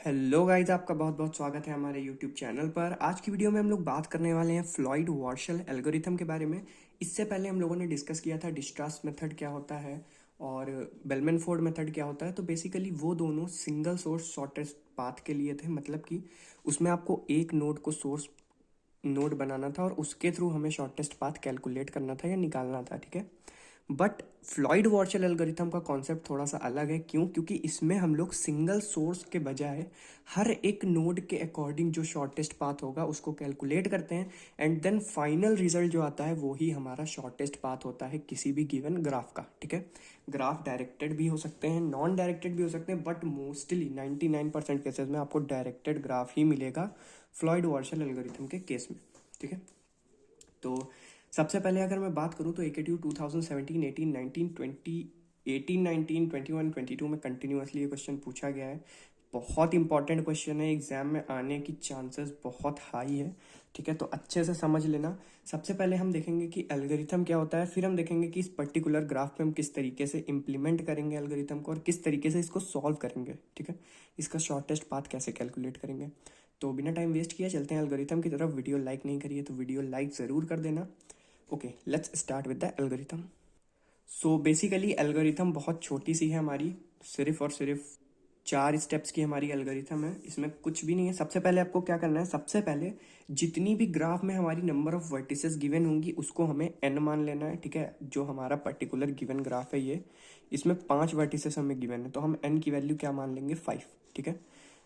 Hello guys, आपका बहुत बहुत स्वागत है हमारे यूट्यूब चैनल पर। आज की वीडियो में हम लोग बात करने वाले हैं फ्लॉयड वार्शल एल्गोरिथम के बारे में। इससे पहले हम लोगों ने डिस्कस किया था डिस्ट्रास मेथड क्या होता है और बेलमैन फोर्ड मेथड क्या होता है। तो बेसिकली वो दोनों सिंगल सोर्स शॉर्टेस्ट पाथ के लिए थे, मतलब कि उसमें आपको एक नोड को सोर्स नोड बनाना था और उसके थ्रू हमें शॉर्टेस्ट पाथ कैलकुलेट करना था या निकालना था, ठीक है। बट फ्लॉयड वार्शल एल्गोरिथम का कॉन्सेप्ट थोड़ा सा अलग है। क्यों? क्योंकि इसमें हम लोग सिंगल सोर्स के बजाय हर एक नोड के अकॉर्डिंग जो शॉर्टेस्ट पाथ होगा उसको कैलकुलेट करते हैं एंड देन फाइनल रिजल्ट जो आता है वो ही हमारा शॉर्टेस्ट पाथ होता है किसी भी गिवन ग्राफ का, ठीक है। ग्राफ डायरेक्टेड भी हो सकते हैं, नॉन डायरेक्टेड भी हो सकते हैं, बट मोस्टली 99% केसेस में आपको डायरेक्टेड ग्राफ ही मिलेगा फ्लॉयड वार्शल एल्गोरिथम के केस में, ठीक है। तो सबसे पहले अगर मैं बात करूं तो AKTU 2017, 18, 19, 20, 18, 19, 21, 22 में कंटिन्यूसली ये क्वेश्चन पूछा गया है। बहुत इंपॉर्टेंट क्वेश्चन है, एग्जाम में आने की चांसेस बहुत हाई है, ठीक है। तो अच्छे से समझ लेना। सबसे पहले हम देखेंगे कि एल्गोरिथम क्या होता है, फिर हम देखेंगे कि इस पर्टिकुलर ग्राफ पे हम किस तरीके से इम्प्लीमेंट करेंगे एल्गोरिथम को और किस तरीके से इसको सॉल्व करेंगे, ठीक है। इसका शॉर्टेस्ट पाथ कैसे कैलकुलेट करेंगे। तो बिना टाइम वेस्ट किए चलते हैं एल्गोरिथम की तरफ। वीडियो लाइक नहीं करिए तो वीडियो लाइक ज़रूर कर देना। Okay, let's start with the algorithm. So basically algorithm बहुत छोटी सी है हमारी, सिर्फ और सिर्फ 4 स्टेप्स की हमारी एल्गोरिथम है। इसमें कुछ भी नहीं है। सबसे पहले आपको क्या करना है, सबसे पहले जितनी भी ग्राफ में हमारी नंबर ऑफ वर्टिसेस गिवन होंगी उसको हमें n मान लेना है, ठीक है। जो हमारा पर्टिकुलर गिवन ग्राफ है ये, इसमें 5 वर्टिसेस हमें गिवन है तो हम n की वैल्यू क्या मान लेंगे, 5, ठीक है।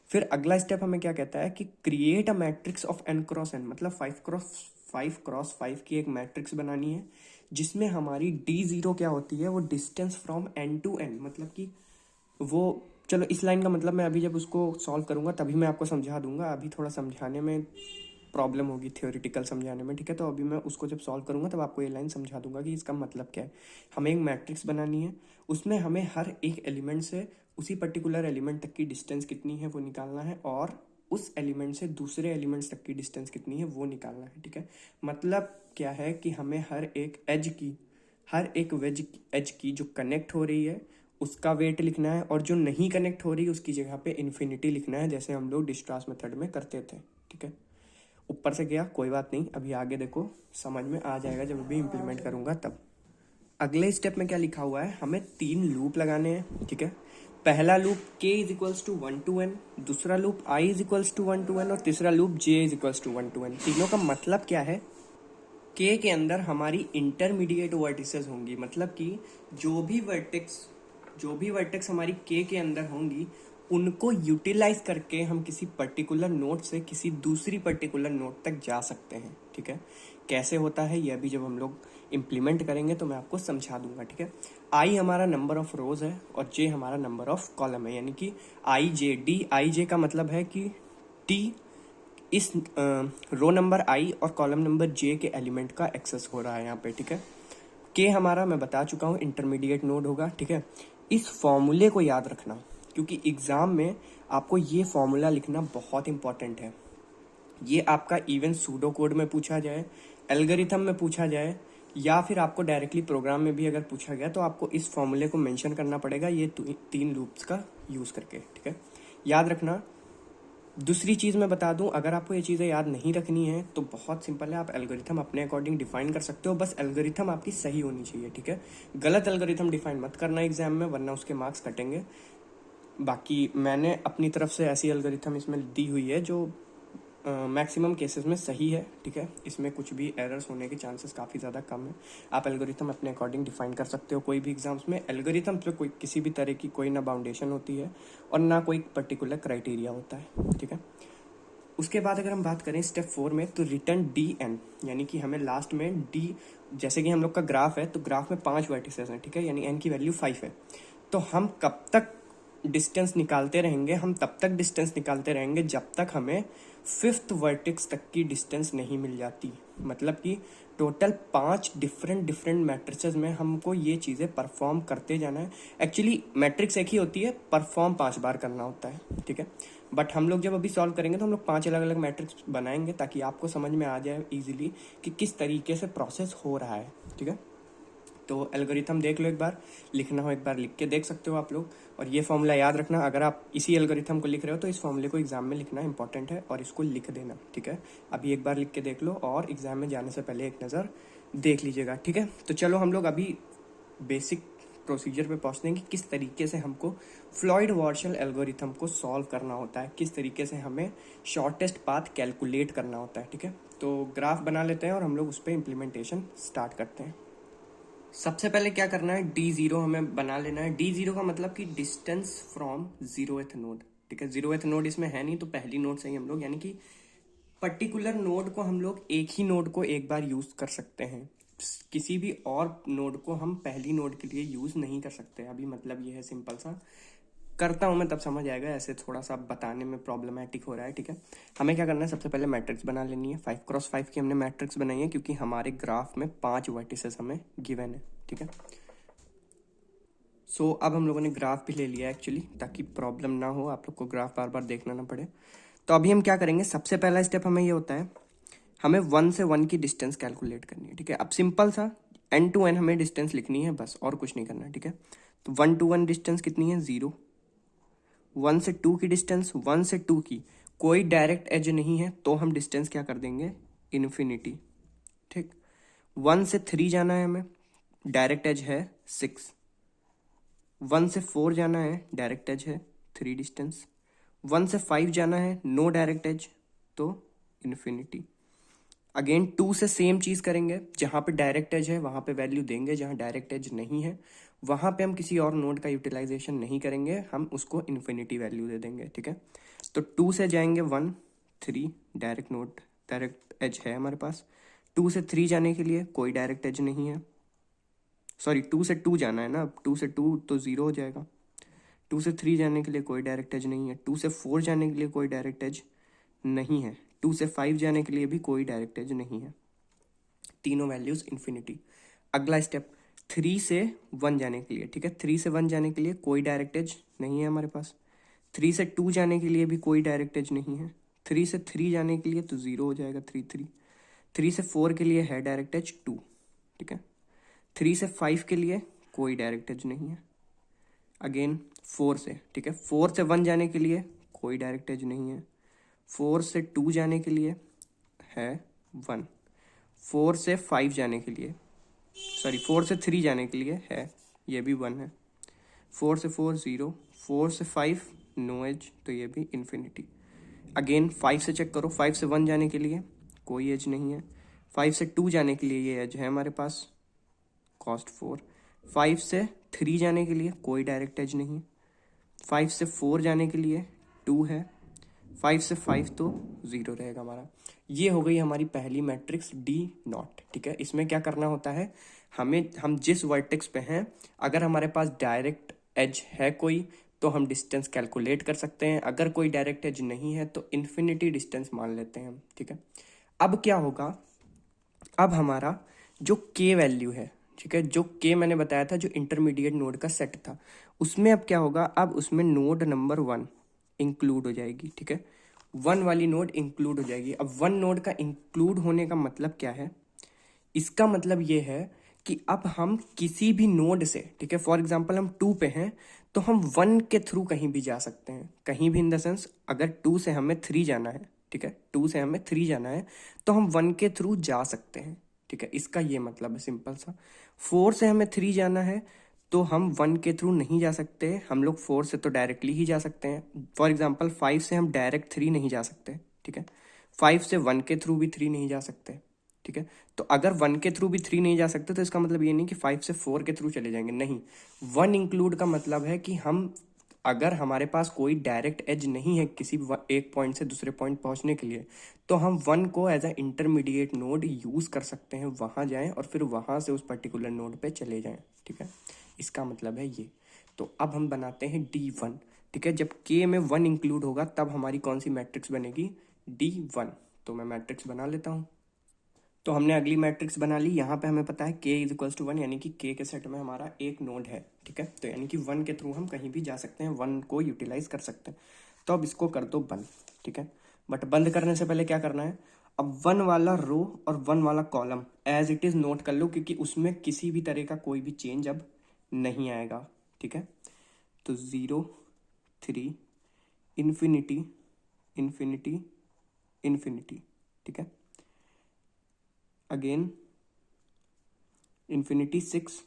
फिर अगला स्टेप हमें क्या कहता है कि create a matrix of n cross n, मतलब 5 क्रॉस 5 की एक मैट्रिक्स बनानी है जिसमें हमारी d0 क्या होती है, वो distance from n to n, मतलब कि वो, चलो इस लाइन का मतलब मैं अभी जब उसको सॉल्व करूंगा तभी मैं आपको समझा दूंगा। अभी थोड़ा समझाने में प्रॉब्लम होगी, थियोरिटिकल समझाने में, ठीक है। तो अभी मैं उसको जब सॉल्व करूंगा तब आपको ये लाइन समझा दूंगा कि इसका मतलब क्या है। हमें एक मैट्रिक्स बनानी है, उसमें हमें हर एक एलिमेंट से उसी पर्टिकुलर एलिमेंट तक की डिस्टेंस कितनी है वो निकालना है और उस एलिमेंट से दूसरे एलिमेंट्स तक की डिस्टेंस कितनी है वो निकालना है, ठीक है। मतलब क्या है कि हमें हर एक वेज एज की जो कनेक्ट हो रही है उसका वेट लिखना है और जो नहीं कनेक्ट हो रही उसकी जगह पे इन्फिनिटी लिखना है, जैसे हम लोग डिस्ट्रास मेथड में करते थे, ठीक है। ऊपर से गया, कोई बात नहीं, अभी आगे देखो समझ में आ जाएगा जब भी इम्प्लीमेंट करूंगा तब। अगले स्टेप में क्या लिखा हुआ है, हमें 3 लूप लगाने हैं, ठीक है। पहला loop k is equals to 1 to n, दूसरा loop i is equals to 1 to n और तीसरा loop j is equals to 1 to n। तीनों का मतलब क्या है, k के अंदर हमारी इंटरमीडिएट वर्टिसेस होंगी, मतलब कि जो भी वर्टेक्स हमारी k के अंदर होंगी उनको यूटिलाइज करके हम किसी पर्टिकुलर नोड से किसी दूसरी पर्टिकुलर नोड तक जा सकते हैं, ठीक है। कैसे होता है ये अभी जब हम लोग इम्प्लीमेंट करेंगे तो मैं आपको समझा दूंगा, ठीक है। आई हमारा नंबर ऑफ रोज है और जे हमारा नंबर ऑफ कॉलम है, यानी कि आई जे का मतलब है कि टी इस रो नंबर आई और कॉलम नंबर जे के एलिमेंट का एक्सेस हो रहा है यहाँ पे, ठीक है। के हमारा मैं बता चुका हूँ इंटरमीडिएट नोड होगा, ठीक है। इस फॉर्मूले को याद रखना क्योंकि एग्जाम में आपको ये फॉर्मूला लिखना बहुत इंपॉर्टेंट है। ये आपका इवन सूडो कोड में पूछा जाए, एल्गोरिथम में पूछा जाए या फिर आपको डायरेक्टली प्रोग्राम में भी अगर पूछा गया तो आपको इस फॉर्मूले को मेंशन करना पड़ेगा ये 3 लूप्स का यूज करके, ठीक है। याद रखना। दूसरी चीज़ मैं बता दूं, अगर आपको ये चीज़ें याद नहीं रखनी है तो बहुत सिंपल है, आप एल्गोरिथम अपने अकॉर्डिंग डिफाइन कर सकते हो, बस एल्गोरिथम आपकी सही होनी चाहिए, ठीक है। गलत एल्गोरिथम डिफाइन मत करना एग्जाम में वरना उसके मार्क्स कटेंगे। बाकी मैंने अपनी तरफ से ऐसी एल्गोरिथम इसमें दी हुई है जो मैक्सिमम केसेस में सही है, ठीक है। इसमें कुछ भी एरर्स होने के चांसेस काफ़ी ज़्यादा कम है। आप एल्गोरिथम अपने अकॉर्डिंग डिफाइन कर सकते हो। कोई भी एग्जाम्स में एल्गोरिथम पे कोई किसी भी तरह की कोई ना बाउंडेशन होती है और ना कोई पर्टिकुलर क्राइटेरिया होता है, ठीक है। उसके बाद अगर हम बात करें स्टेप 4 में तो रिटर्न डी एन, यानी कि हमें लास्ट में डी, जैसे कि हम लोग का ग्राफ है तो ग्राफ में 5 वर्टिसेस हैं, ठीक है, यानी एन की वैल्यू 5 है। तो हम कब तक डिस्टेंस निकालते रहेंगे, हम तब तक डिस्टेंस निकालते रहेंगे जब तक हमें 5th वर्टेक्स तक की डिस्टेंस नहीं मिल जाती। मतलब कि टोटल 5 डिफरेंट मैट्रिसेस में हमको ये चीज़ें परफॉर्म करते जाना है। एक्चुअली मैट्रिक्स एक ही होती है, परफॉर्म 5 बार करना होता है, ठीक है। बट हम लोग जब अभी सॉल्व करेंगे तो हम लोग 5 अलग अलग मैट्रिक्स बनाएंगे ताकि आपको समझ में आ जाए इजीली कि किस तरीके से प्रोसेस हो रहा है, ठीक है। तो एल्गोरिथम देख लो एक बार, लिखना हो एक बार लिख के देख सकते हो आप लोग। और ये फॉर्मूला याद रखना, अगर आप इसी एल्गोरिथम को लिख रहे हो तो इस फॉर्मूले को एग्जाम में लिखना इंपॉर्टेंट है और इसको लिख देना, ठीक है। अभी एक बार लिख के देख लो और एग्जाम में जाने से पहले एक नज़र देख लीजिएगा, ठीक है। तो चलो हम लोग अभी बेसिक प्रोसीजर पे पहुँचते हैं कि किस तरीके से हमको फ्लॉयड वार्शल एल्गोरिथम को सॉल्व करना होता है, किस तरीके से हमें शॉर्टेस्ट पाथ कैलकुलेट करना होता है, ठीक है। तो ग्राफ बना लेते हैं और हम लोग उस पर इम्प्लीमेंटेशन स्टार्ट करते हैं। सबसे पहले क्या करना है, D0 हमें बना लेना है। D0 का मतलब कि डिस्टेंस फ्रॉम जीरोथ नोड, ठीक है। जीरोथ नोड इसमें है नहीं तो पहली नोड से ही हम लोग, यानी कि पर्टिकुलर नोड को हम लोग एक ही नोड को एक बार यूज कर सकते हैं, किसी भी और नोड को हम पहली नोड के लिए यूज नहीं कर सकते। अभी मतलब ये है, सिंपल सा करता हूँ मैं तब समझ आएगा, ऐसे थोड़ा सा बताने में प्रॉब्लमेटिक हो रहा है, ठीक है। हमें क्या करना है, सबसे पहले मैट्रिक्स बना लेनी है। 5x5 की हमने मैट्रिक्स बनाई है क्योंकि हमारे ग्राफ में 5 वर्टिसेस हमें गिवन है, ठीक है। सो अब हम लोगों ने ग्राफ भी ले लिया एक्चुअली, ताकि प्रॉब्लम ना हो, आप लोग को ग्राफ बार बार देखना ना पड़े। तो अभी हम क्या करेंगे, सबसे पहला स्टेप हमें ये होता है, हमें 1 से 1 की डिस्टेंस कैलकुलेट करनी है, ठीक है। अब सिंपल सा n to n हमें डिस्टेंस लिखनी है बस, और कुछ नहीं करना है, ठीक है। तो 1 to 1 डिस्टेंस कितनी है, 0। 1 से 2 की डिस्टेंस, 1 से 2 की कोई डायरेक्ट एज नहीं है तो हम डिस्टेंस क्या कर देंगे, इन्फिनिटी, ठीक। 1 से 3 जाना है हमें, डायरेक्ट एज है 6। 1 से 4 जाना है, डायरेक्ट एज है 3 डिस्टेंस। 1 से 5 जाना है, नो डायरेक्ट एज, तो इन्फिनिटी। अगेन 2 से सेम चीज करेंगे, जहां पे डायरेक्ट एज है वहां पे वैल्यू देंगे, जहां डायरेक्ट एज नहीं है वहां पे हम किसी और नोड का यूटिलाइजेशन नहीं करेंगे, हम उसको इन्फिनिटी वैल्यू दे देंगे, ठीक है। तो 2 से जाएंगे 1, 3, डायरेक्ट नोड, डायरेक्ट एज है हमारे पास। 2 से 3 जाने के लिए कोई डायरेक्ट एज नहीं है, सॉरी 2 से 2 जाना है ना, 2 से 2 तो 0 हो जाएगा। 2 से 3 जाने के लिए कोई डायरेक्ट एज नहीं है। 2 से 4 जाने के लिए कोई डायरेक्ट एज नहीं है। 2 से 5 जाने के लिए भी कोई डायरेक्ट एज नहीं है, तीनों वैल्यूज इन्फिनिटी। अगला स्टेप 3 से 1 जाने के लिए, ठीक है। 3 से 1 जाने के लिए कोई डायरेक्ट एज नहीं है हमारे पास। 3 से 2 जाने के लिए भी कोई डायरेक्ट एज नहीं है। 3 से 3 जाने के लिए तो 0 हो जाएगा, 3 3। 3 से 4 के लिए है डायरेक्ट एज 2, ठीक है। 3 से 5 के लिए कोई डायरेक्ट एज नहीं है। अगेन 4 से, ठीक है। 4 से 1 जाने के लिए कोई डायरेक्ट एज नहीं है। 4 से 2 जाने के लिए है 1। 4 से 5 जाने के लिए, सॉरी 4 से 3 जाने के लिए है, ये भी 1 है। 4 से 4 0, 4 से 5 नो एज, तो ये भी इन्फिनिटी। अगेन 5 से चेक करो, 5 से 1 जाने के लिए कोई एज नहीं है। 5 से 2 जाने के लिए ये एज है हमारे पास, कॉस्ट 4। 5 से 3 जाने के लिए कोई डायरेक्ट एज नहीं। 5 से 4 जाने के लिए 2 है। 5 से 5 तो 0 रहेगा हमारा। ये हो गई हमारी पहली मैट्रिक्स D0, ठीक है। इसमें क्या करना होता है, हम जिस वर्टेक्स पे हैं अगर हमारे पास डायरेक्ट एज है कोई तो हम डिस्टेंस कैलकुलेट कर सकते हैं, अगर कोई डायरेक्ट एज नहीं है तो इन्फिनिटी डिस्टेंस मान लेते हैं हम, ठीक है। अब क्या होगा, अब हमारा जो K वैल्यू है, ठीक है, जो K मैंने बताया था जो इंटरमीडिएट नोड का सेट था, उसमें अब क्या होगा, अब उसमें नोड नंबर 1 इंक्लूड हो जाएगी, ठीक है। 1 वाली नोड इंक्लूड हो जाएगी। अब 1 नोड का इंक्लूड होने का मतलब क्या है, इसका मतलब ये है कि अब हम किसी भी नोड से, ठीक है, फॉर एग्जांपल हम 2 पे हैं तो हम 1 के थ्रू कहीं भी जा सकते हैं, कहीं भी इन द सेंस अगर 2 से हमें 3 जाना है, ठीक है, 2 से हमें 3 जाना है तो हम 1 के थ्रू जा सकते हैं, ठीक है। इसका ये मतलब है सिंपल सा। 4 से हमें 3 जाना है तो हम 1 के थ्रू नहीं जा सकते, हम लोग 4 से तो डायरेक्टली ही जा सकते हैं। फॉर एग्जांपल 5 से हम डायरेक्ट 3 नहीं जा सकते, ठीक है। 5 से 1 के थ्रू भी 3 नहीं जा सकते, ठीक है। तो अगर 1 के थ्रू भी 3 नहीं जा सकते तो इसका मतलब ये नहीं कि 5 से 4 के थ्रू चले जाएंगे, नहीं। 1 इंक्लूड का मतलब है कि हम, अगर हमारे पास कोई डायरेक्ट एज नहीं है किसी एक पॉइंट से दूसरे पॉइंट पहुंचने के लिए तो हम 1 को as a intermediate node use कर सकते हैं, वहां जाएं और फिर वहां से उस पर्टिकुलर नोड पे चले जाएं, ठीक है। इसका मतलब है ये। तो अब हम बनाते हैं D1, ठीक है। जब K में 1 इंक्लूड होगा तब हमारी कौन सी मैट्रिक्स बनेगी, D1। तो मैं मैट्रिक्स बना लेता हूँ। तो हमने अगली मैट्रिक्स बना ली, यहाँ पे हमें पता है K इज इक्वल्स टू 1, यानी कि K के सेट में हमारा एक नोड है, ठीक है। तो यानी कि 1 के थ्रू हम कहीं भी जा सकते हैं, 1 को यूटिलाइज कर सकते हैं। तो अब इसको कर दो बंद, ठीक है। बट बंद करने से पहले क्या करना है, अब 1 वाला रो और 1 वाला column as it is note कर लो, क्योंकि उसमें किसी भी तरह का कोई भी चेंज अब नहीं आएगा, ठीक है। तो 0 3 इन्फिनिटी इन्फिनिटी इन्फिनिटी, ठीक है। अगेन इन्फिनिटी 6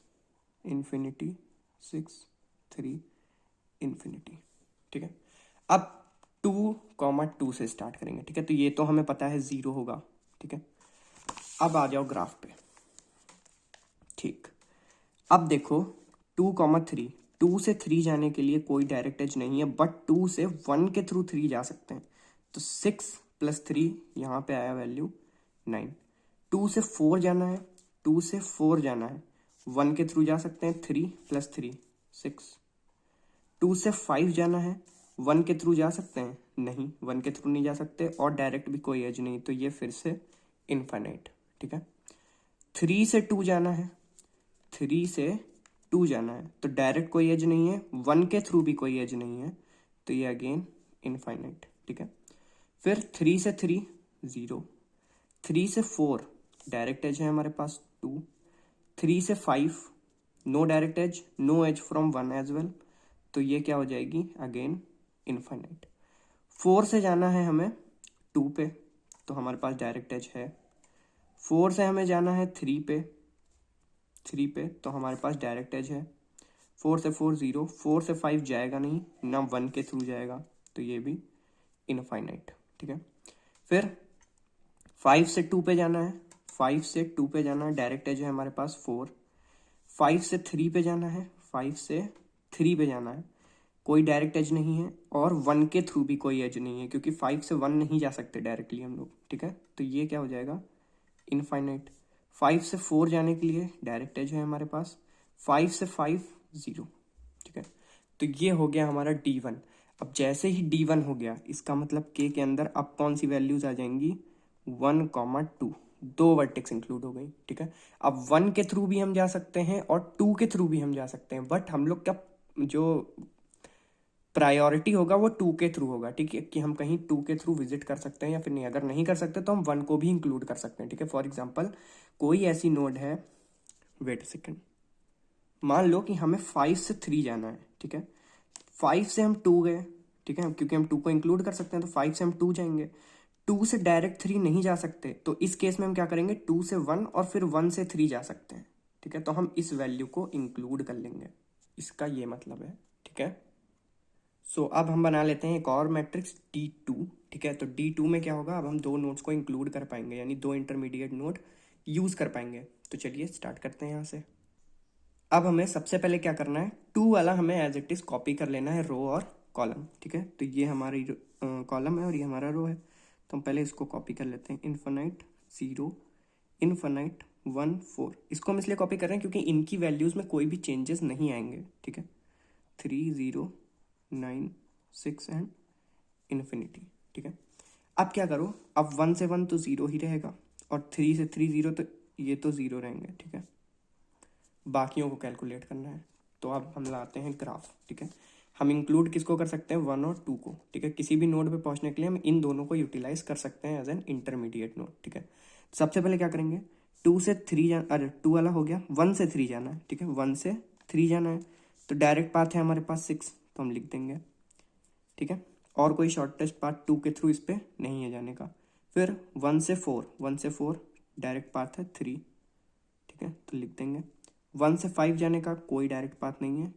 इन्फिनिटी 6 3 इन्फिनिटी, ठीक है। अब 2,2 से स्टार्ट करेंगे, ठीक है। तो ये तो हमें पता है 0 होगा, ठीक है। अब आ जाओ ग्राफ पे, ठीक। अब देखो 2,3, 2 से 3 जाने के लिए कोई डायरेक्ट एज नहीं है, बट 2 से 1 के थ्रू 3 जा सकते हैं। तो 6 + 3 यहाँ पे आया वैल्यू 9। 2 से 4 जाना है, 2 से 4 जाना है, 1 के थ्रू जा सकते हैं, 3 + 3 6। 2 से 5 जाना है, 1 के थ्रू जा सकते हैं, नहीं 1 के थ्रू नहीं जा सकते, और डायरेक्ट भी कोई एज नहीं, तो ये फिर से इनफाइनाइट, ठीक है। 3 से 2 जाना है, 3 से 2 जाना है, तो डायरेक्ट कोई एज नहीं है, 1 के थ्रू भी कोई एज नहीं है, तो ये अगेन इनफाइनाइट, ठीक है। फिर 3 से 3 0, 3 से 4 डायरेक्ट एज है हमारे पास 2, 3 से 5 no direct edge, no edge from 1 as well, तो ये क्या हो जाएगी अगेन इनफाइनाइट। 4 से जाना है हमें 2 पे, तो हमारे पास डायरेक्ट एज है। 4 से हमें जाना है 3 पे, 3 पे तो हमारे पास डायरेक्ट एज है। 4 से 4 0, 4 से 5 जाएगा नहीं ना, 1 के थ्रू जाएगा, तो ये भी इनफाइनाइट, ठीक है। फिर 5 से 2 पे जाना है, 5 से 2 पे जाना है, डायरेक्ट एज है हमारे पास 4। 5 से 3 पे जाना है, 5 से 3 पे जाना है, कोई डायरेक्ट एज नहीं है, और 1 के थ्रू भी कोई एज नहीं है, क्योंकि 5 से 1 नहीं जा सकते डायरेक्टली हम लोग, ठीक है। तो ये क्या हो जाएगा इनफाइनाइट। 5 से 4 जाने के लिए डायरेक्ट एज है हमारे पास, 5 से 5 0, ठीक है। तो ये हो गया हमारा D1। अब जैसे ही D1 हो गया, इसका मतलब के अंदर अब कौन सी वैल्यूज आ जाएंगी 1,2, 2 वर्टेक्स इंक्लूड हो गई, ठीक है। अब 1 के थ्रू भी हम जा सकते हैं और 2 के थ्रू भी हम जा सकते हैं, बट हम लोग क्या जो प्रायोरिटी होगा वो 2 के थ्रू होगा, ठीक है, कि हम कहीं 2 के थ्रू विजिट कर सकते हैं या फिर नहीं। अगर नहीं कर सकते तो हम 1 को भी इंक्लूड कर सकते हैं, ठीक है। फॉर एग्जांपल कोई ऐसी नोड है, वेट सेकेंड, मान लो कि हमें 5 से 3 जाना है, ठीक है। 5 से हम 2 गए, ठीक है, क्योंकि हम 2 को इंक्लूड कर सकते हैं, तो 5 से हम 2 जाएंगे। 2 से डायरेक्ट 3 नहीं जा सकते, तो इस केस में हम क्या करेंगे, 2 से 1 और फिर 1 से 3 जा सकते हैं, ठीक है। तो हम इस वैल्यू को इंक्लूड कर लेंगे, इसका ये मतलब है, ठीक है। सो अब हम बना लेते हैं एक और मैट्रिक्स D2, ठीक है। तो D2 में क्या होगा, अब हम 2 नोड्स को इंक्लूड कर पाएंगे, यानी 2 इंटरमीडिएट नोड यूज कर पाएंगे। तो चलिए स्टार्ट करते हैं यहाँ से। अब हमें सबसे पहले क्या करना है, 2 वाला हमें एज इट इज कॉपी कर लेना है रो और कॉलम, ठीक है। तो ये हमारी कॉलम है और ये हमारा रो है, तो हम पहले इसको कॉपी कर लेते हैं। इन्फिनाइट 0 इन्फिनाइट 1 4, इसको हम इसलिए कॉपी कर रहे हैं क्योंकि इनकी वैल्यूज में कोई भी चेंजेस नहीं आएंगे, ठीक है। 3 0 9 6 एंड इन्फिनिटी, ठीक है। अब क्या करो, अब 1 से 1 तो 0 ही रहेगा, और 3 से 3 0, तो ये तो 0 रहेंगे, ठीक है। बाकियों को कैलकुलेट करना है, तो अब हम लाते हैं ग्राफ, ठीक है। हम इंक्लूड किसको कर सकते हैं, 1 और 2 को, ठीक है। किसी भी नोड पे पहुंचने के लिए हम इन दोनों को यूटिलाइज कर सकते हैं एज एन इंटरमीडिएट नोड, ठीक है। सबसे पहले क्या करेंगे, 2 से 3 जाना, अरे 2 वाला हो गया, 1 से 3 जाना है, ठीक है। 1 से 3 जाना है, तो डायरेक्ट पाथ है हमारे पास 6, तो हम लिख देंगे, ठीक है। और कोई शॉर्टेस्ट पाथ 2 के थ्रू इस पर नहीं है जाने का। फिर 1 से 4, 1 से 4 डायरेक्ट पाथ है 3, ठीक है, तो लिख देंगे। 1 से 5 जाने का कोई डायरेक्ट पाथ नहीं है,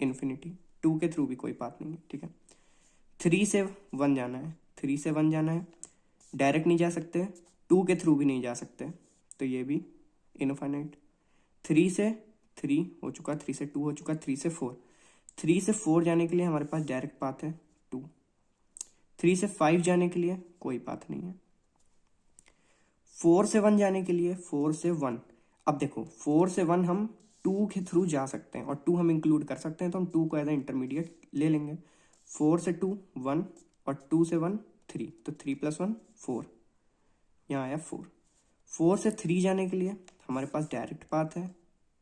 इन्फिनिटी। 2 के थ्रू भी कोई पाथ नहीं है, ठीक है। 3 से 1 जाना है, 3 से 1 जाना है, डायरेक्ट नहीं जा सकते, 2 के थ्रू भी नहीं जा सकते, तो ये भी इनफाइनाइट। 3 से 3 हो चुका, 3 से 2 हो चुका, 3 से 4, 3 से 4 जाने के लिए हमारे पास डायरेक्ट पाथ है 2। 3 से 5 जाने के लिए कोई पाथ नहीं है। 4 से 1 जाने के लिए, 4 से 1, अब देखो 4 से 1 हम 2 के थ्रू जा सकते हैं, और 2 हम इंक्लूड कर सकते हैं, तो हम 2 को एज ए इंटरमीडिएट ले लेंगे। 4 से 2 1, और 2 से 1 3, तो 3 + 1 4, यहाँ आया 4। 4 से 3 जाने के लिए हमारे पास डायरेक्ट पाथ है,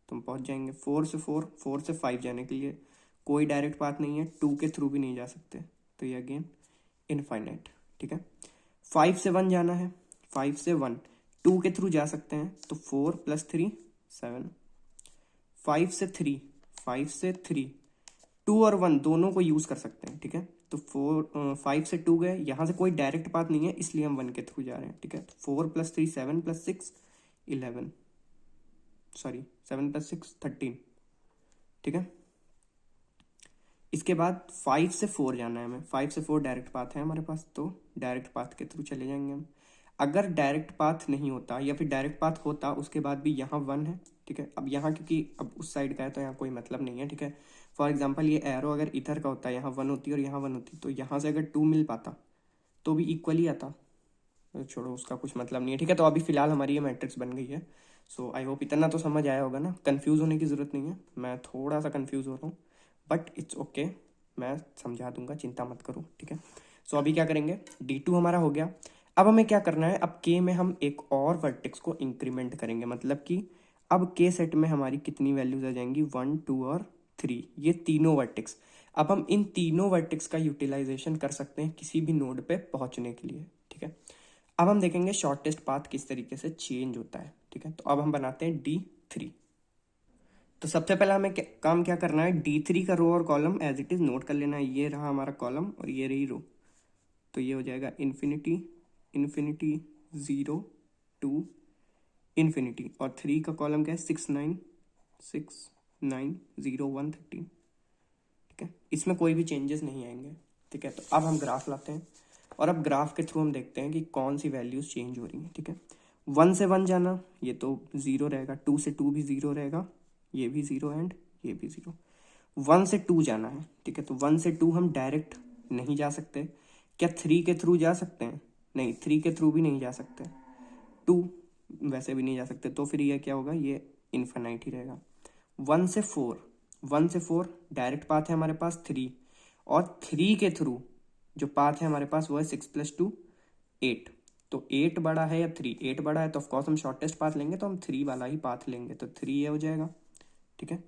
तो हम पहुंच जाएंगे। 4 से 4, 4 से 5 जाने के लिए कोई डायरेक्ट पाथ नहीं है, 2 के थ्रू भी नहीं जा सकते, तो ये अगेन इनफाइनाइट, ठीक है। 5 से 1 जाना है, 5 से 1, 2 के थ्रू जा सकते हैं तो 4 + 3 7, 5 से 3, 5 से 3, 2 और 1 दोनों को यूज़ कर सकते हैं, ठीक है। तो 5 से 2 गए, यहाँ से कोई डायरेक्ट पाथ नहीं है इसलिए हम 1 के थ्रू जा रहे हैं, ठीक है। तो 4 + 3 7 + 6 11, सॉरी 7 + 6 13, ठीक है। इसके बाद 5 से 4 जाना है हमें, 5 से 4 डायरेक्ट पाथ है हमारे पास, तो डायरेक्ट पाथ के थ्रू चले जाएंगे हम। अगर डायरेक्ट पाथ नहीं होता या फिर डायरेक्ट पाथ होता उसके बाद भी यहाँ 1 है, ठीक है। अब यहाँ क्योंकि अब उस साइड का है तो यहाँ कोई मतलब नहीं है, ठीक है। फॉर एग्जाम्पल ये एरो अगर इधर का होता है, यहाँ 1 होती और यहाँ 1 होती, तो यहाँ से अगर 2 मिल पाता तो भी इक्वली आता, तो छोड़ो उसका कुछ मतलब नहीं है, ठीक है। तो अभी फिलहाल हमारी ये मैट्रिक्स बन गई है। सो आई होप इतना तो समझ आया होगा ना, कन्फ्यूज़ होने की ज़रूरत नहीं है। मैं थोड़ा सा कन्फ्यूज़ हो रहा हूँ बट इट्स ओके, मैं समझा दूंगा, चिंता मत करो, ठीक है। सो अभी क्या करेंगे, D2 हमारा हो गया। अब हमें क्या करना है, अब K में हम एक और वर्टेक्स को इंक्रीमेंट करेंगे, मतलब कि अब K सेट में हमारी कितनी वैल्यूज आ जाएंगी, 1 2 और 3, ये तीनों वर्टेक्स। अब हम इन तीनों वर्टेक्स का यूटिलाइजेशन कर सकते हैं किसी भी नोड पे पहुंचने के लिए, ठीक है। अब हम देखेंगे शॉर्टेस्ट पाथ किस तरीके से चेंज होता है, ठीक है। तो अब हम बनाते हैं D3। तो सबसे पहले हमें काम क्या करना है, D3 का रो और column as it is note कर लेना है। ये रहा हमारा कॉलम और ये रही रो, तो ये हो जाएगा इन्फिनिटी इन्फिनिटी 0 2 इन्फिनिटी, और 3 का कॉलम क्या है 6 9 6 9 0 1 13, ठीक है। इसमें कोई भी चेंजेस नहीं आएंगे, ठीक है। तो अब हम ग्राफ लाते हैं और अब ग्राफ के थ्रू हम देखते हैं कि कौन सी वैल्यूज चेंज हो रही हैं, ठीक है। 1 से 1 जाना, ये तो 0 रहेगा, 2 से 2 भी 0 रहेगा, ये भी 0 एंड ये भी 0। 1 से 2 जाना है, ठीक है। तो 1 से 2 हम डायरेक्ट नहीं जा सकते, क्या 3 के थ्रू जा सकते हैं, नहीं 3 के थ्रू भी नहीं जा सकते, 2 वैसे भी नहीं जा सकते, तो फिर ये क्या होगा, ये इन्फिनाइट ही रहेगा। 1 से 4, 1 से 4 डायरेक्ट पाथ है हमारे पास 3, और 3 के थ्रू जो पाथ है हमारे पास वो है 6 + 2 8। तो 8 बड़ा है या 3, 8 बड़ा है तो ऑफकोर्स हम शॉर्टेस्ट पाथ लेंगे, तो हम 3 वाला ही पाथ लेंगे, तो 3 ये हो जाएगा, ठीक है।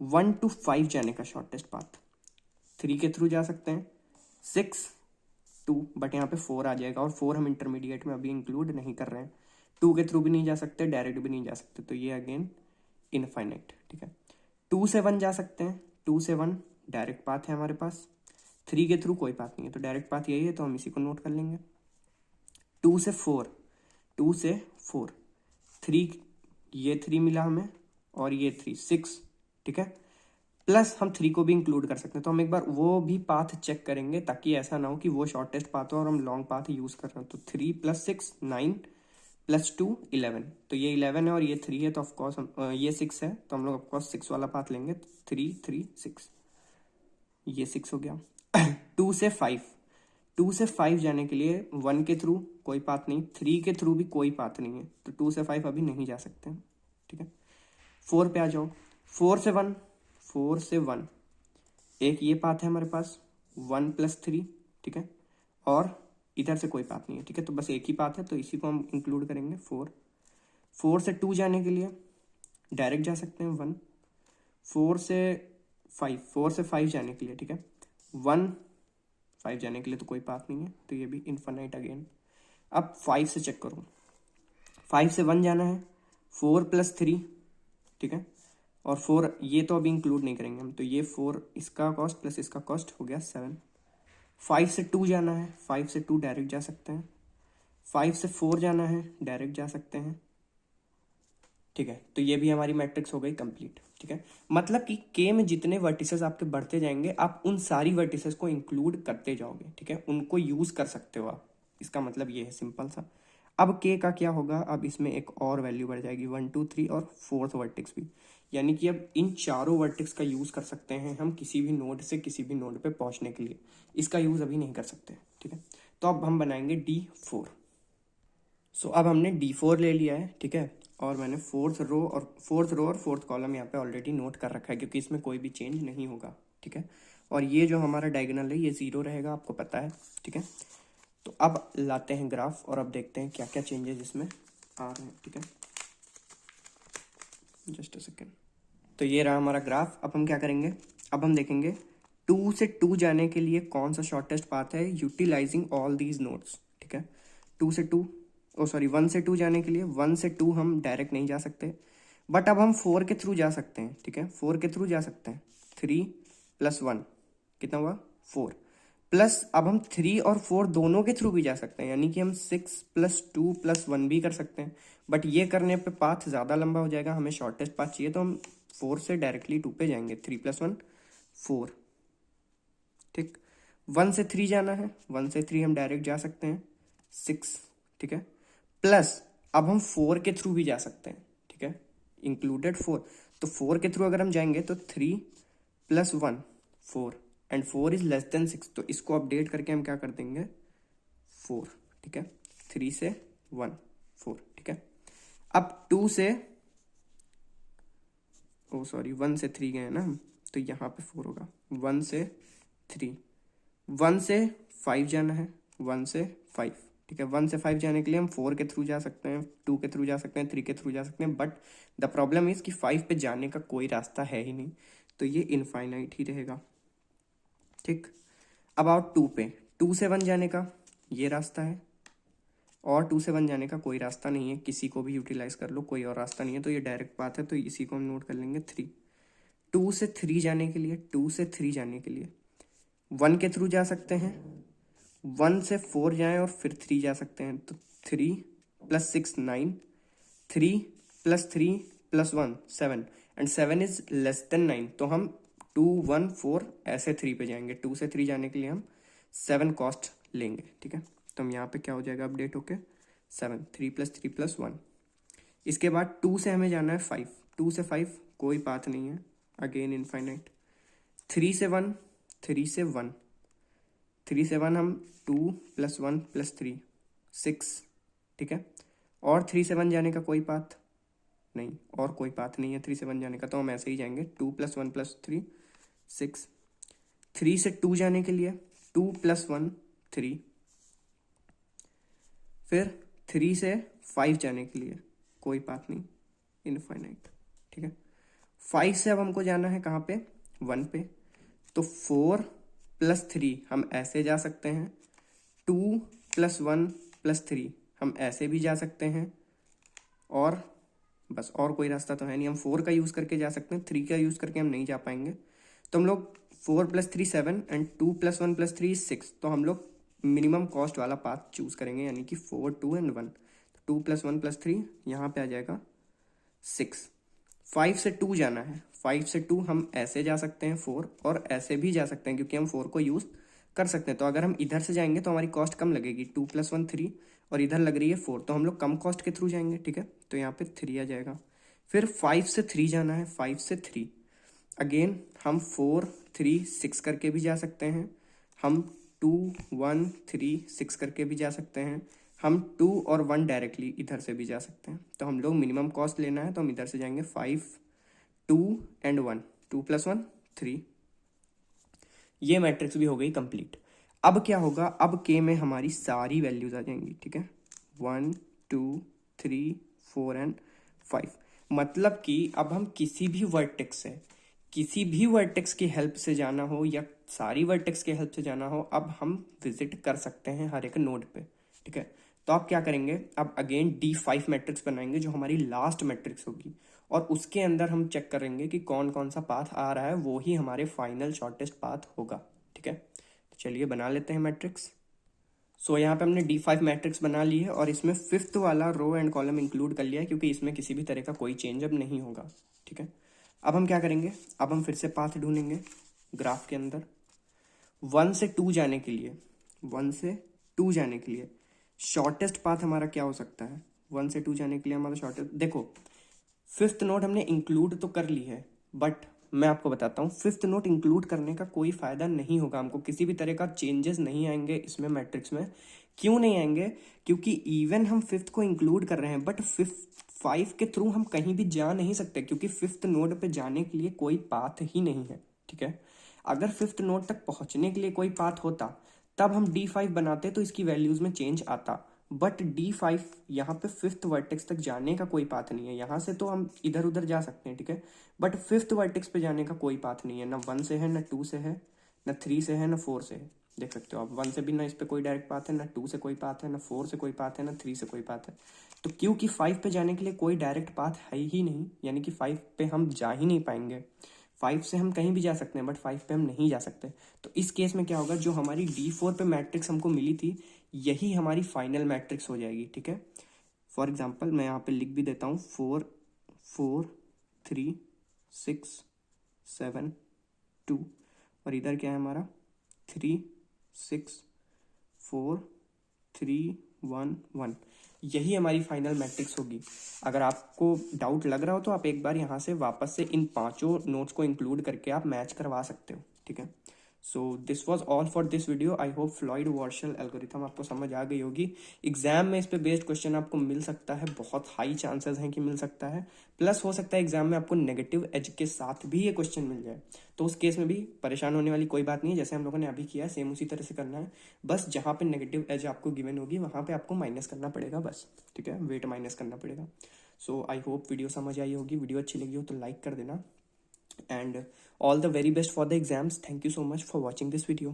1 to 5 जाने का शॉर्टेस्ट पाथ, 3 के थ्रू जा सकते हैं, 6 2, बट यहाँ पे 4 आ जाएगा, और 4 हम इंटरमीडिएट में अभी इंक्लूड नहीं कर रहे हैं। 2 के थ्रू भी नहीं जा सकते, डायरेक्ट भी नहीं जा सकते, तो ये अगेन इनफाइनाइट, ठीक है। 2 से 1 जा सकते हैं, 2 से 1 डायरेक्ट पाथ है हमारे पास, 3 के थ्रू कोई पाथ नहीं है, तो डायरेक्ट पाथ यही है, तो हम इसी को नोट कर लेंगे। 2 से 4, 2 से 4 3, ये 3 मिला हमें और ये 3 6, ठीक है। प्लस हम 3 को भी इंक्लूड कर सकते हैं, तो हम एक बार वो भी पाथ चेक करेंगे ताकि ऐसा ना हो कि वो शॉर्टेस्ट पाथ हो और हम लॉन्ग पाथ यूज कर रहे हैं। तो 3 + 6 9 + 2 11, तो ये 11 है और ये 3 है, तो ऑफकोर्स हम ये 6 है, तो हम लोग ऑफकोर्स 6 वाला पाथ लेंगे, 3 3 6, ये 6 हो गया। 2 से 5, 2 से 5 जाने के लिए 1 के थ्रू कोई पाथ नहीं, 3 के थ्रू भी कोई पाथ नहीं है, तो 2 से 5 अभी नहीं जा सकते हैं, ठीक है। 4 पे आ जाओ, 4 से 1, 4 से 1 एक ये पाथ है हमारे पास 1 + 3, ठीक है, और इधर से कोई पाथ नहीं है, ठीक है। तो बस एक ही पाथ है, तो इसी को हम इंक्लूड करेंगे 4। 4 से 2 जाने के लिए डायरेक्ट जा सकते हैं 1, 4 से 5, 4 से 5 जाने के लिए, ठीक है, 1 5 जाने के लिए तो कोई पाथ नहीं है, तो ये भी इन्फिनाइट अगेन। अब 5 से चेक करो, 5 से 1 जाना है, 4 + 3, ठीक है, और 4 ये तो अभी इंक्लूड नहीं करेंगे हम, तो ये 4 इसका कॉस्ट प्लस इसका कॉस्ट हो गया 7। 5 से 2 जाना है, 5 से 2 डायरेक्ट जा सकते हैं, 5 से 4 जाना है डायरेक्ट जा सकते हैं, ठीक है। तो ये भी हमारी मैट्रिक्स हो गई कंप्लीट, ठीक है। मतलब कि के में जितने वर्टिसेस आपके बढ़ते जाएंगे आप उन सारी वर्टिसेस को इंक्लूड करते जाओगे, ठीक है, उनको यूज कर सकते हो आप, इसका मतलब ये है सिंपल सा। अब के का क्या होगा, अब इसमें एक और वैल्यू बढ़ जाएगी 1 2 3 और 4th वर्टेक्स भी, यानी कि अब इन चारों वर्टेक्स का यूज कर सकते हैं हम किसी भी नोड से किसी भी नोड पे पहुंचने के लिए, इसका यूज अभी नहीं कर सकते, ठीक है। तो अब हम बनाएंगे D4। सो अब हमने D4 ले लिया है, ठीक है, और मैंने फोर्थ रो और फोर्थ कॉलम यहाँ पे ऑलरेडी नोट कर रखा है क्योंकि इसमें कोई भी चेंज नहीं होगा, ठीक है। और ये जो हमारा डायगोनल है ये 0 रहेगा, आपको पता है, ठीक है। तो अब लाते हैं ग्राफ और अब देखते हैं क्या क्या चेंजेस इसमें आ रहे हैं, ठीक है। Just a second. तो ये रहा हमारा ग्राफ। अब हम क्या करेंगे, अब हम देखेंगे 2 से 2 जाने के लिए कौन सा शॉर्टेस्ट पाथ है यूटिलाइजिंग ऑल दीज नोड्स, ठीक है। 2 से 2 ओ सॉरी 1 से 2 जाने के लिए 1 से 2 हम डायरेक्ट नहीं जा सकते, बट अब हम 4 के थ्रू जा सकते हैं, ठीक है, 4 के थ्रू जा सकते हैं। 3 + 1 कितना हुआ 4, प्लस अब हम 3 और 4 दोनों के थ्रू भी जा सकते हैं, यानी कि हम 6 + 2 + 1 भी कर सकते हैं। बट ये करने पे पाथ ज़्यादा लंबा हो जाएगा, हमें शॉर्टेस्ट पाथ चाहिए, तो हम 4 से डायरेक्टली 2 पे जाएंगे। 3 + 1 4, ठीक। 1 से 3 जाना है, 1 से 3 हम डायरेक्ट जा सकते हैं 6, ठीक है, प्लस अब हम 4 के थ्रू भी जा सकते हैं, ठीक है, इंक्लूडेड 4। तो 4 के थ्रू अगर हम जाएंगे तो 3 + 1 4 एंड 4 इज लेस देन 6, तो इसको अपडेट करके हम क्या कर देंगे 4, ठीक है। 3 से 1 4, ठीक है। अब 2 से ओ सॉरी 1 से 3 गए ना हम, तो यहाँ पे 4 होगा। 1 से 3, 1 से 5 जाना है, 1 से 5, ठीक है। 1 से 5 जाने के लिए हम 4 के थ्रू जा सकते हैं, 2 के थ्रू जा सकते हैं, 3 के थ्रू जा सकते हैं, बट द प्रॉब्लम इज कि 5 पे जाने का कोई रास्ता है ही नहीं, तो ये इनफाइनाइट ही रहेगा, ठीक। अब आओ 2 पे, 2 से 1 जाने का ये रास्ता है, और 2 से 1 जाने का कोई रास्ता नहीं है, किसी को भी यूटिलाइज कर लो, कोई और रास्ता नहीं है, तो ये डायरेक्ट बात है, तो इसी को हम नोट कर लेंगे 3। 2 से 3 जाने के लिए, 2 से 3 जाने के लिए 1 के थ्रू जा सकते हैं, 1 से 4 जाएं और फिर 3 जा सकते हैं, तो 3 + 6 9, 3 + 3 + 1 7 एंड 7 इज लेस देन 9, तो हम 2 1 4 ऐसे 3 पे जाएंगे। 2 से 3 जाने के लिए हम 7 कॉस्ट लेंगे, ठीक है। तो हम यहाँ पे क्या हो जाएगा अपडेट होके 7, 3 + 3 + 1। इसके बाद 2 से हमें जाना है 5, 2 से 5 कोई पाथ नहीं है, अगेन इनफाइनाइट। 3 से 1, 3 से 1, 3 से 1 हम 2 + 1 + 3 6, ठीक है। और 3 से 1 जाने का कोई पाथ नहीं, और कोई पाथ नहीं है 3 से 1 जाने का, तो हम ऐसे ही जाएंगे 2 + 1 + 3 6। 3 से 2 जाने के लिए 2 + 1 3, फिर 3 से 5 जाने के लिए कोई पाथ नहीं, इनफाइनाइट, ठीक है। 5 से अब हमको जाना है कहाँ पे 1 पे, तो 4 + 3 हम ऐसे जा सकते हैं, 2 + 1 + 3 हम ऐसे भी जा सकते हैं, और बस और कोई रास्ता तो है नहीं, हम 4 का यूज़ करके जा सकते हैं, 3 का यूज़ करके हम नहीं जा पाएंगे, तो हम लोग 4 + 3 7 एंड 2 + 1 + 3 6, तो हम लोग मिनिमम कॉस्ट वाला पाथ चूज करेंगे, यानी कि 4 2 एंड 1, 2 + 1 + 3 यहाँ पे आ जाएगा 6। 5 से 2 जाना है, 5 से 2 हम ऐसे जा सकते हैं 4, और ऐसे भी जा सकते हैं, क्योंकि हम 4 को यूज़ कर सकते हैं। तो अगर हम इधर से जाएंगे तो हमारी कॉस्ट कम लगेगी, 2 + 1 3, और इधर लग रही है 4, तो हम लोग कम कॉस्ट के थ्रू जाएंगे, ठीक है। तो यहाँ पे 3 आ जाएगा। फिर 5 से 3 जाना है, 5 से 3 अगेन हम 4 3 6 करके भी जा सकते हैं, हम 2 1 3 6 करके भी जा सकते हैं, हम 2 और 1 डायरेक्टली इधर से भी जा सकते हैं। तो हम लोग मिनिमम कॉस्ट लेना है, तो हम इधर से जाएंगे 5 2 एंड 1, 2 + 1 3। ये मैट्रिक्स भी हो गई कंप्लीट। अब क्या होगा, अब के में हमारी सारी वैल्यूज आ जाएंगी, ठीक है, 1 2 3 4 एंड 5। मतलब कि अब हम किसी भी वर्टेक्स की हेल्प से जाना हो या सारी वर्टेक्स की हेल्प से जाना हो, अब हम विजिट कर सकते हैं हर एक नोड पे, ठीक है। तो आप क्या करेंगे, अब अगेन D5 मैट्रिक्स बनाएंगे जो हमारी लास्ट मैट्रिक्स होगी, और उसके अंदर हम चेक करेंगे कि कौन कौन सा पाथ आ रहा है, वो ही हमारे फाइनल शॉर्टेस्ट पाथ होगा, ठीक है। तो चलिए बना लेते हैं मैट्रिक्स। सो यहाँ पे हमने D5 मैट्रिक्स बना ली है, और इसमें 5th वाला रो एंड कॉलम इंक्लूड कर लिया है, क्योंकि इसमें किसी भी तरह का कोई चेंज अब नहीं होगा, ठीक है। अब हम क्या करेंगे, अब हम फिर से पाथ ढूंढेंगे ग्राफ के अंदर। 1 से 2 जाने के लिए, 1 से 2 जाने के लिए शॉर्टेस्ट पाथ हमारा क्या हो सकता है, 1 से 2 जाने के लिए हमारा शॉर्टेस्ट, देखो 5th नोट हमने इंक्लूड तो कर ली है, बट मैं आपको बताता हूँ 5th नोट इंक्लूड करने का कोई फायदा नहीं होगा, हमको किसी भी तरह का चेंजेस नहीं आएंगे इसमें मैट्रिक्स में। क्यों नहीं आएंगे, क्योंकि इवन हम 5th को इंक्लूड कर रहे हैं, बट 5 के थ्रू हम कहीं भी जा नहीं सकते, क्योंकि 5th नोड पे जाने के लिए कोई पाथ ही नहीं है, ठीक है। अगर 5th नोड तक पहुंचने के लिए कोई पाथ होता, तब हम D5 बनाते तो इसकी वैल्यूज में चेंज आता, बट D5 यहाँ पे 5th वर्टेक्स तक जाने का कोई पाथ नहीं है। यहाँ से तो हम इधर उधर जा सकते हैं, ठीक है, बट 5th वर्टेक्स पे जाने का कोई पाथ नहीं है, ना 1 से है, ना 2 से है, ना 3 से है, ना 4 से है। देख सकते हो आप, 1 से भी ना इस पे कोई डायरेक्ट पाथ है, ना 2 से कोई पाथ है, ना 4 से कोई पाथ है, ना 3 से कोई पाथ है। तो क्योंकि 5 पे जाने के लिए कोई डायरेक्ट पाथ है ही नहीं, यानी कि 5 पे हम जा ही नहीं पाएंगे। 5 से हम कहीं भी जा सकते हैं बट 5 पे हम नहीं जा सकते। तो इस केस में क्या होगा, जो हमारी D4 पे मैट्रिक्स हमको मिली थी यही हमारी फाइनल मैट्रिक्स हो जाएगी, ठीक है। फॉर एग्जाम्पल मैं यहाँ पे लिख भी देता हूँ, 4 4 3 6 7 2, और इधर क्या है हमारा 3 6 4 3 1 1। यही हमारी फाइनल मैट्रिक्स होगी। अगर आपको डाउट लग रहा हो तो आप एक बार यहाँ से वापस से इन 5 नोट्स को इंक्लूड करके आप मैच करवा सकते हो, ठीक है। So this was all for this video. I hope Floyd Warshall algorithm आपको समझ आ गई होगी। एग्जाम में इस पे बेस्ड क्वेश्चन आपको मिल सकता है, बहुत हाई चांसेस हैं कि मिल सकता है। प्लस हो सकता है एग्जाम में आपको नेगेटिव एज के साथ भी ये क्वेश्चन मिल जाए, तो उस केस में भी परेशान होने वाली कोई बात नहीं है। जैसे हम लोगों ने अभी किया है सेम उसी तरह से करना है, बस जहाँ पे नेगेटिव एज आपको गिवन होगी वहाँ पे आपको माइनस करना पड़ेगा बस, ठीक है, वेट माइनस करना पड़ेगा। सो आई होप वीडियो समझ आई होगी। वीडियो अच्छी लगी हो तो लाइक कर देना, and all the very best for the exams. Thank you so much for watching this video.